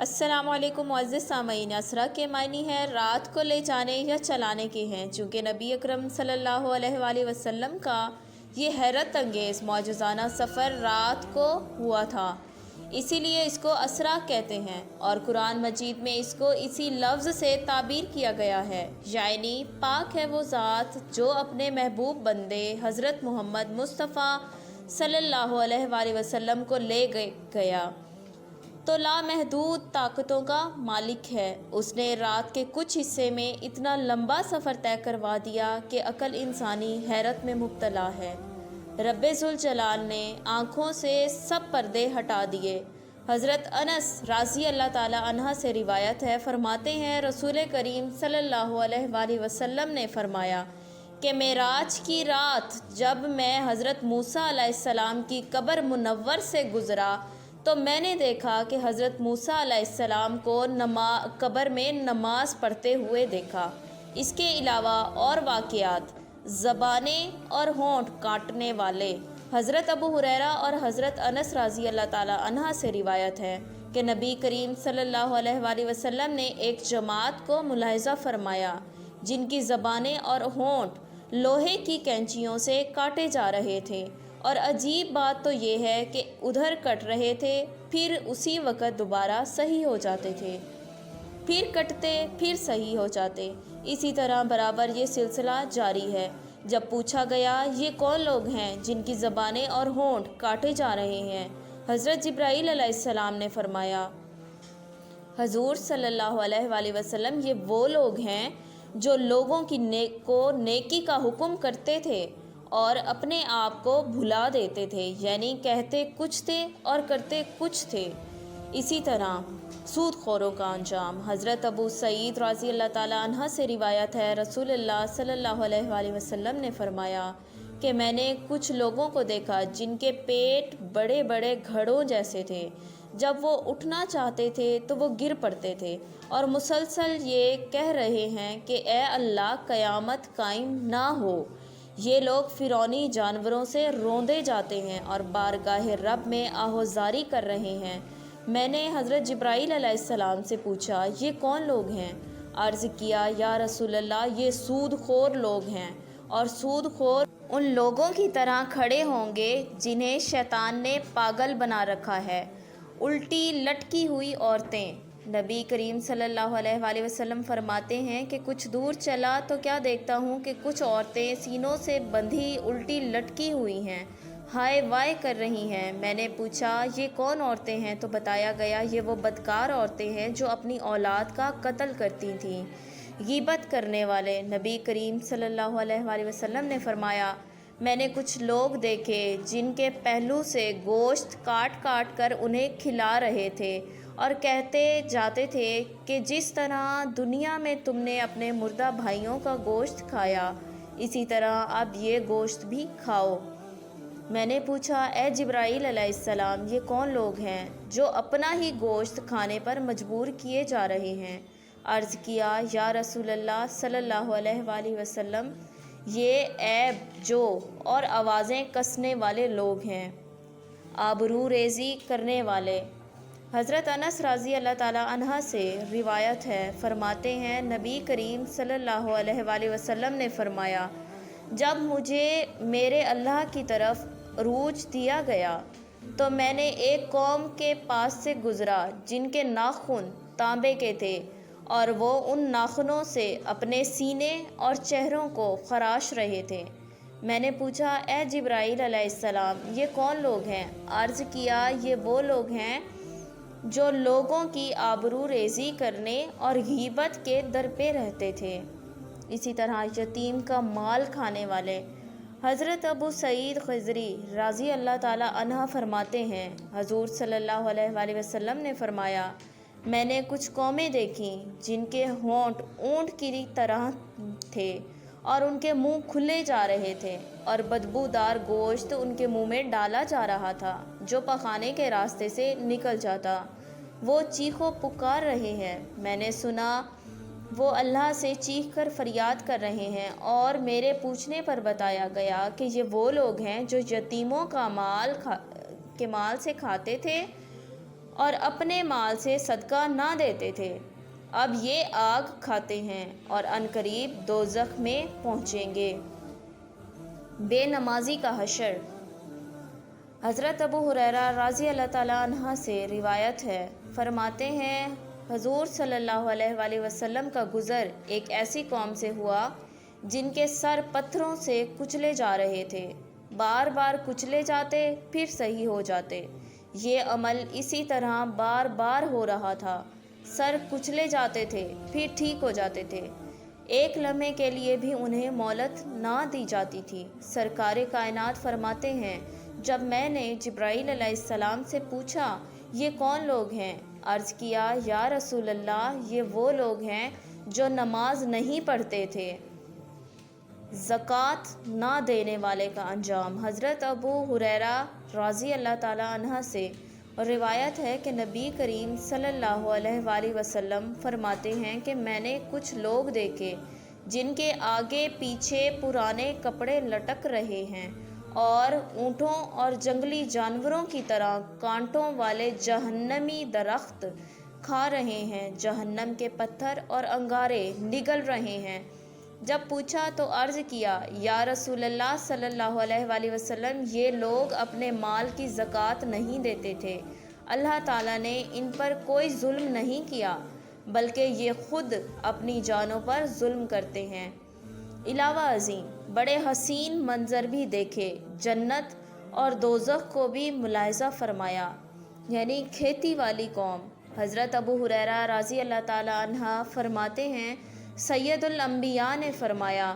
السلام علیکم معزز سامعین، اسرا کے معنی ہے رات کو لے جانے یا چلانے کے ہیں، چونکہ نبی اکرم صلی اللہ علیہ وآلہ وسلم کا یہ حیرت انگیز معجزانہ سفر رات کو ہوا تھا، اسی لیے اس کو اسرا کہتے ہیں، اور قرآن مجید میں اس کو اسی لفظ سے تعبیر کیا گیا ہے، یعنی پاک ہے وہ ذات جو اپنے محبوب بندے حضرت محمد مصطفیٰ صلی اللہ علیہ وآلہ وسلم کو لے گیا تو لامحدود طاقتوں کا مالک ہے۔ اس نے رات کے کچھ حصے میں اتنا لمبا سفر طے کروا دیا کہ عقل انسانی حیرت میں مبتلا ہے۔ رب ذوالجلال نے آنکھوں سے سب پردے ہٹا دیے۔ حضرت انس رضی اللہ تعالی عنہ سے روایت ہے، فرماتے ہیں رسول کریم صلی اللہ علیہ وآلہ وسلم نے فرمایا کہ معراج کی رات جب میں حضرت موسیٰ علیہ السلام کی قبر منور سے گزرا تو میں نے دیکھا کہ حضرت موسیٰ علیہ السلام کو قبر میں نماز پڑھتے ہوئے دیکھا۔ اس کے علاوہ اور واقعات زبانیں اور ہونٹ کاٹنے والے حضرت ابو ہریرہ اور حضرت انس رضی اللہ تعالی عنہ سے روایت ہے کہ نبی کریم صلی اللہ علیہ وآلہ وسلم نے ایک جماعت کو ملاحظہ فرمایا جن کی زبانیں اور ہونٹ لوہے کی کینچیوں سے کاٹے جا رہے تھے، اور عجیب بات تو یہ ہے کہ ادھر کٹ رہے تھے پھر اسی وقت دوبارہ صحیح ہو جاتے تھے، پھر کٹتے پھر صحیح ہو جاتے، اسی طرح برابر یہ سلسلہ جاری ہے۔ جب پوچھا گیا یہ کون لوگ ہیں جن کی زبانیں اور ہونٹ کاٹے جا رہے ہیں، حضرت جبرائیل علیہ السلام نے فرمایا حضور صلی اللہ علیہ وآلہ وسلم یہ وہ لوگ ہیں جو لوگوں کی نیکی کا حکم کرتے تھے اور اپنے آپ کو بھلا دیتے تھے، یعنی کہتے کچھ تھے اور کرتے کچھ تھے۔ اسی طرح سود خوروں کا انجام حضرت ابو سعید رضی اللہ تعالی عنہ سے روایت ہے، رسول اللہ صلی اللہ علیہ وآلہ وسلم نے فرمایا کہ میں نے کچھ لوگوں کو دیکھا جن کے پیٹ بڑے بڑے گھڑوں جیسے تھے، جب وہ اٹھنا چاہتے تھے تو وہ گر پڑتے تھے اور مسلسل یہ کہہ رہے ہیں کہ اے اللہ قیامت قائم نہ ہو۔ یہ لوگ فرعونی جانوروں سے روندے جاتے ہیں اور بارگاہ رب میں آہوازاری کر رہے ہیں۔ میں نے حضرت جبرائیل علیہ السلام سے پوچھا یہ کون لوگ ہیں؟ عرض کیا یا رسول اللہ یہ سود خور لوگ ہیں، اور سود خور ان لوگوں کی طرح کھڑے ہوں گے جنہیں شیطان نے پاگل بنا رکھا ہے۔ الٹی لٹکی ہوئی عورتیں نبی کریم صلی اللہ علیہ وآلہ وسلم فرماتے ہیں کہ کچھ دور چلا تو کیا دیکھتا ہوں کہ کچھ عورتیں سینوں سے بندھی الٹی لٹکی ہوئی ہیں، ہائے وائے کر رہی ہیں۔ میں نے پوچھا یہ کون عورتیں ہیں تو بتایا گیا یہ وہ بدکار عورتیں ہیں جو اپنی اولاد کا قتل کرتی تھیں۔ غیبت کرنے والے نبی کریم صلی اللہ علیہ وآلہ وسلم نے فرمایا میں نے کچھ لوگ دیکھے جن کے پہلو سے گوشت کاٹ کاٹ کر انہیں کھلا رہے تھے اور کہتے جاتے تھے کہ جس طرح دنیا میں تم نے اپنے مردہ بھائیوں کا گوشت کھایا اسی طرح اب یہ گوشت بھی کھاؤ۔ میں نے پوچھا اے جبرائیل علیہ السلام یہ کون لوگ ہیں جو اپنا ہی گوشت کھانے پر مجبور کیے جا رہے ہیں؟ عرض کیا یا رسول اللہ صلی اللہ علیہ وآلہ وسلم یہ عیب جو اور آوازیں کسنے والے لوگ ہیں، آبرو ریزی کرنے والے۔ حضرت انس رضی اللہ تعالی عنہ سے روایت ہے، فرماتے ہیں نبی کریم صلی اللہ علیہ وآلہ وسلم نے فرمایا جب مجھے میرے اللہ کی طرف عروج دیا گیا تو میں نے ایک قوم کے پاس سے گزرا جن کے ناخن تانبے کے تھے اور وہ ان ناخنوں سے اپنے سینے اور چہروں کو خراش رہے تھے۔ میں نے پوچھا اے جبرائیل علیہ السلام یہ کون لوگ ہیں؟ عرض کیا یہ وہ لوگ ہیں جو لوگوں کی آبرو ریزی کرنے اور غیبت کے در پہ رہتے تھے، اسی طرح یتیم کا مال کھانے والے۔ حضرت ابو سعید خضری رضی اللہ تعالی عنہ فرماتے ہیں حضور صلی اللہ علیہ وآلہ وسلم نے فرمایا میں نے کچھ قومیں دیکھیں جن کے ہونٹ اونٹ کی طرح تھے اور ان کے منہ کھلے جا رہے تھے اور بدبودار گوشت ان کے منہ میں ڈالا جا رہا تھا جو پخانے کے راستے سے نکل جاتا۔ وہ چیخ و پکار رہے ہیں، میں نے سنا وہ اللہ سے چیخ کر فریاد کر رہے ہیں، اور میرے پوچھنے پر بتایا گیا کہ یہ وہ لوگ ہیں جو یتیموں کا مال سے کھاتے تھے اور اپنے مال سے صدقہ نہ دیتے تھے، اب یہ آگ کھاتے ہیں اور عنقریب دوزخ میں پہنچیں گے۔ بے نمازی کا حشر۔ حضرت ابو ہریرہ رضی اللہ تعالیٰ عنہ سے روایت ہے، فرماتے ہیں حضور صلی اللہ علیہ وآلہ وسلم کا گزر ایک ایسی قوم سے ہوا جن کے سر پتھروں سے کچلے جا رہے تھے، بار بار کچلے جاتے پھر صحیح ہو جاتے۔ یہ عمل اسی طرح بار بار ہو رہا تھا، سر کچلے جاتے تھے پھر ٹھیک ہو جاتے تھے، ایک لمحے کے لیے بھی انہیں مہلت نہ دی جاتی تھی۔ سرکار کائنات فرماتے ہیں جب میں نے جبرائیل علیہ السلام سے پوچھا یہ کون لوگ ہیں، عرض کیا یا رسول اللہ یہ وہ لوگ ہیں جو نماز نہیں پڑھتے تھے۔ زکوٰۃ نہ دینے والے کا انجام۔ حضرت ابو ہریرہ رضی اللہ تعالیٰ عنہ سے روایت ہے کہ نبی کریم صلی اللہ علیہ وآلہ وسلم فرماتے ہیں کہ میں نے کچھ لوگ دیکھے جن کے آگے پیچھے پرانے کپڑے لٹک رہے ہیں اور اونٹوں اور جنگلی جانوروں کی طرح کانٹوں والے جہنمی درخت کھا رہے ہیں، جہنم کے پتھر اور انگارے نگل رہے ہیں۔ جب پوچھا تو عرض کیا یا رسول اللہ صلی اللہ علیہ وآلہ وسلم یہ لوگ اپنے مال کی زکوٰۃ نہیں دیتے تھے، اللہ تعالیٰ نے ان پر کوئی ظلم نہیں کیا بلکہ یہ خود اپنی جانوں پر ظلم کرتے ہیں۔ علاوہ ازیں بڑے حسین منظر بھی دیکھے، جنت اور دوزخ کو بھی ملاحظہ فرمایا، یعنی کھیتی والی قوم۔ حضرت ابو ہریرہ رضی اللہ تعالیٰ عنہ فرماتے ہیں سید الانبیاء نے فرمایا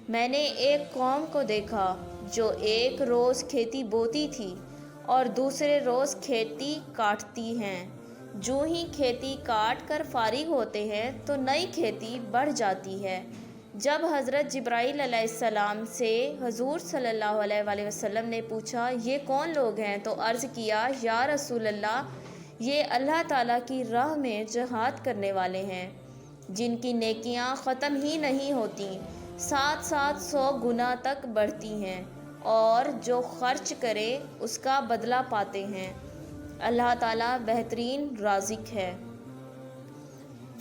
میں نے ایک قوم کو دیکھا جو ایک روز کھیتی بوتی تھی اور دوسرے روز کھیتی کاٹتی ہیں، جو ہی کھیتی کاٹ کر فارغ ہوتے ہیں تو نئی کھیتی بڑھ جاتی ہے۔ جب حضرت جبرائیل علیہ السلام سے حضور صلی اللہ علیہ وآلہ وسلم نے پوچھا یہ کون لوگ ہیں تو عرض کیا یا رسول اللہ یہ اللہ تعالیٰ کی راہ میں جہاد کرنے والے ہیں جن کی نیکیاں ختم ہی نہیں ہوتی، 700 گنا تک بڑھتی ہیں اور جو خرچ کرے اس کا بدلہ پاتے ہیں، اللہ تعالیٰ بہترین رازق ہے۔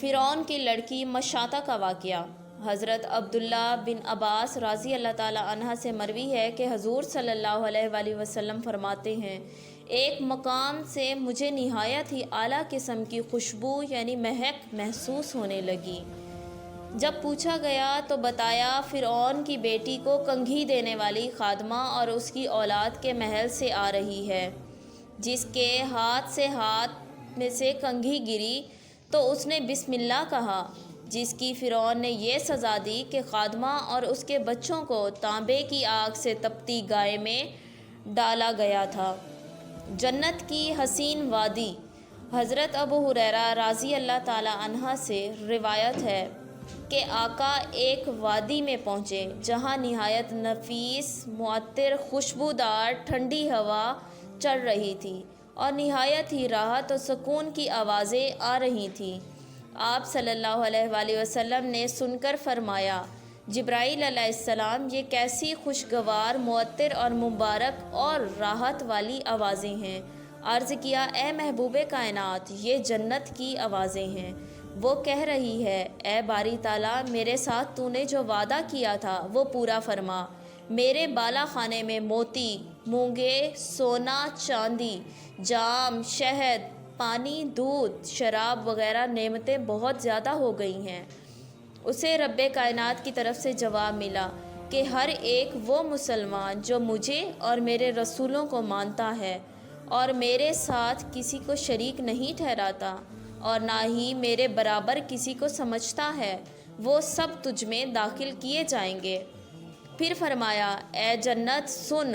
فرعون کی لڑکی مشاطہ کا واقعہ۔ حضرت عبداللہ بن عباس رضی اللہ تعالیٰ عنہ سے مروی ہے کہ حضور صلی اللہ علیہ وآلہ وسلم فرماتے ہیں ایک مقام سے مجھے نہایت ہی اعلیٰ قسم کی خوشبو یعنی مہک محسوس ہونے لگی۔ جب پوچھا گیا تو بتایا فرعون کی بیٹی کو کنگھی دینے والی خادمہ اور اس کی اولاد کے محل سے آ رہی ہے، جس کے ہاتھ میں سے کنگھی گری تو اس نے بسم اللہ کہا، جس کی فرعون نے یہ سزا دی کہ خادمہ اور اس کے بچوں کو تانبے کی آگ سے تپتی گائے میں ڈالا گیا تھا۔ جنت کی حسین وادی۔ حضرت ابو ہریرہ رضی اللہ تعالیٰ عنہ سے روایت ہے کہ آقا ایک وادی میں پہنچے جہاں نہایت نفیس معطر خوشبودار ٹھنڈی ہوا چل رہی تھی اور نہایت ہی راحت و سکون کی آوازیں آ رہی تھیں۔ آپ صلی اللہ علیہ وآلہ وسلم نے سن کر فرمایا جبرائیل علیہ السلام یہ کیسی خوشگوار معطر اور مبارک اور راحت والی آوازیں ہیں۔ عرض کیا اے محبوب کائنات یہ جنت کی آوازیں ہیں۔ وہ کہہ رہی ہے اے باری تعالیٰ میرے ساتھ تو نے جو وعدہ کیا تھا وہ پورا فرما، میرے بالا خانے میں موتی، مونگے، سونا، چاندی، جام، شہد، پانی، دودھ، شراب وغیرہ نعمتیں بہت زیادہ ہو گئی ہیں۔ اسے رب کائنات کی طرف سے جواب ملا کہ ہر ایک وہ مسلمان جو مجھے اور میرے رسولوں کو مانتا ہے اور میرے ساتھ کسی کو شریک نہیں ٹھہراتا اور نہ ہی میرے برابر کسی کو سمجھتا ہے، وہ سب تجھ میں داخل کیے جائیں گے۔ پھر فرمایا اے جنت سن،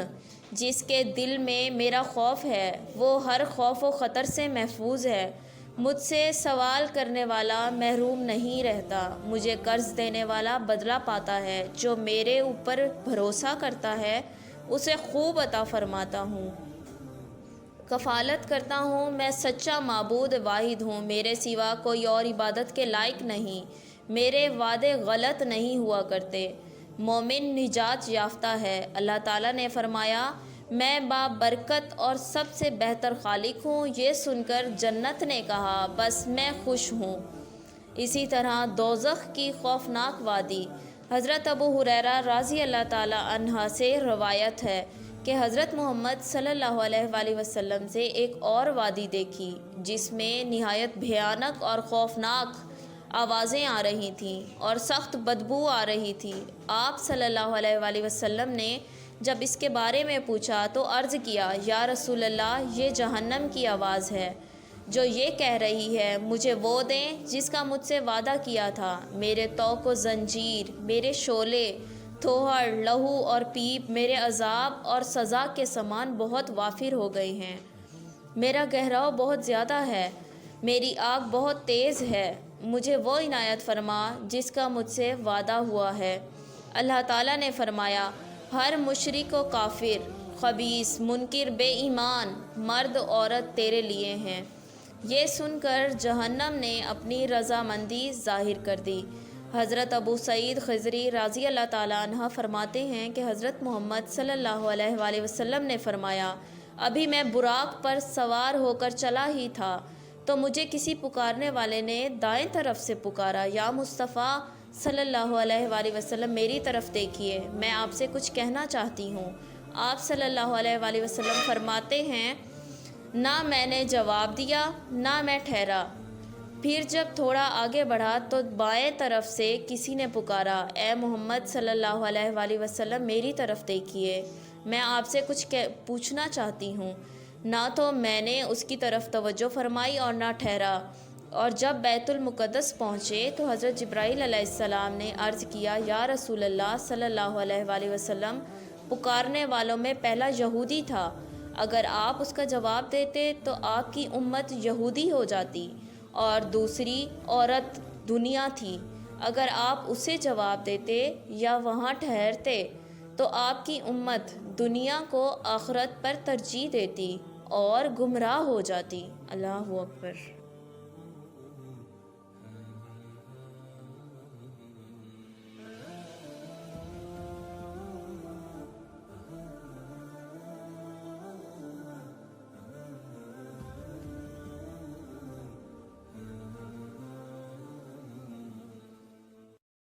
جس کے دل میں میرا خوف ہے وہ ہر خوف و خطر سے محفوظ ہے، مجھ سے سوال کرنے والا محروم نہیں رہتا، مجھے قرض دینے والا بدلہ پاتا ہے، جو میرے اوپر بھروسہ کرتا ہے اسے خوب عطا فرماتا ہوں، کفالت کرتا ہوں میں سچا معبود واحد ہوں، میرے سوا کوئی اور عبادت کے لائق نہیں، میرے وعدے غلط نہیں ہوا کرتے، مومن نجات یافتہ ہے۔ اللہ تعالیٰ نے فرمایا میں بابرکت اور سب سے بہتر خالق ہوں۔ یہ سن کر جنت نے کہا بس میں خوش ہوں۔ اسی طرح دوزخ کی خوفناک وادی، حضرت ابو ہریرہ رضی اللہ تعالیٰ عنہ سے روایت ہے کہ حضرت محمد صلی اللہ علیہ وآلہ وسلم سے ایک اور وادی دیکھی جس میں نہایت بھیانک اور خوفناک آوازیں آ رہی تھیں اور سخت بدبو آ رہی تھی۔ آپ صلی اللہ علیہ وآلہ وسلم نے جب اس کے بارے میں پوچھا تو عرض کیا، یا رسول اللہ، یہ جہنم کی آواز ہے جو یہ کہہ رہی ہے مجھے وہ دیں جس کا مجھ سے وعدہ کیا تھا۔ میرے طوق و زنجیر، میرے شعلے، تھوہر، لہو اور پیپ میرے عذاب اور سزا کے سامان بہت وافر ہو گئے ہیں۔ میرا گہراؤ بہت زیادہ ہے، میری آگ بہت تیز ہے، مجھے وہ عنایت فرما جس کا مجھ سے وعدہ ہوا ہے۔ اللہ تعالیٰ نے فرمایا، ہر مشرک و کافر، خبیث، منکر، بے ایمان، مرد عورت تیرے لیے ہیں۔ یہ سن کر جہنم نے اپنی رضامندی ظاہر کر دی۔ حضرت ابو سعید خضری رضی اللہ تعالیٰ عنہ فرماتے ہیں کہ حضرت محمد صلی اللہ علیہ وآلہ وسلم نے فرمایا، ابھی میں براق پر سوار ہو کر چلا ہی تھا تو مجھے کسی پکارنے والے نے دائیں طرف سے پکارا، یا مصطفیٰ صلی اللہ علیہ وآلہ وسلم میری طرف دیکھیے، میں آپ سے کچھ کہنا چاہتی ہوں۔ آپ صلی اللہ علیہ وآلہ وسلم فرماتے ہیں، نہ میں نے جواب دیا نہ میں ٹھہرا۔ پھر جب تھوڑا آگے بڑھا تو بائیں طرف سے کسی نے پکارا، اے محمد صلی اللہ علیہ وآلہ وسلم میری طرف دیکھیے، میں آپ سے کچھ پوچھنا چاہتی ہوں۔ نہ تو میں نے اس کی طرف توجہ فرمائی اور نہ ٹھہرا، اور جب بیت المقدس پہنچے تو حضرت جبرائیل علیہ السلام نے عرض کیا، یا رسول اللہ صلی اللہ علیہ وآلہ وسلم، پکارنے والوں میں پہلا یہودی تھا، اگر آپ اس کا جواب دیتے تو آپ کی امت یہودی ہو جاتی، اور دوسری عورت دنیا تھی، اگر آپ اسے جواب دیتے یا وہاں ٹھہرتے تو آپ کی امت دنیا کو آخرت پر ترجیح دیتی اور گمراہ ہو جاتی۔ اللہ اکبر۔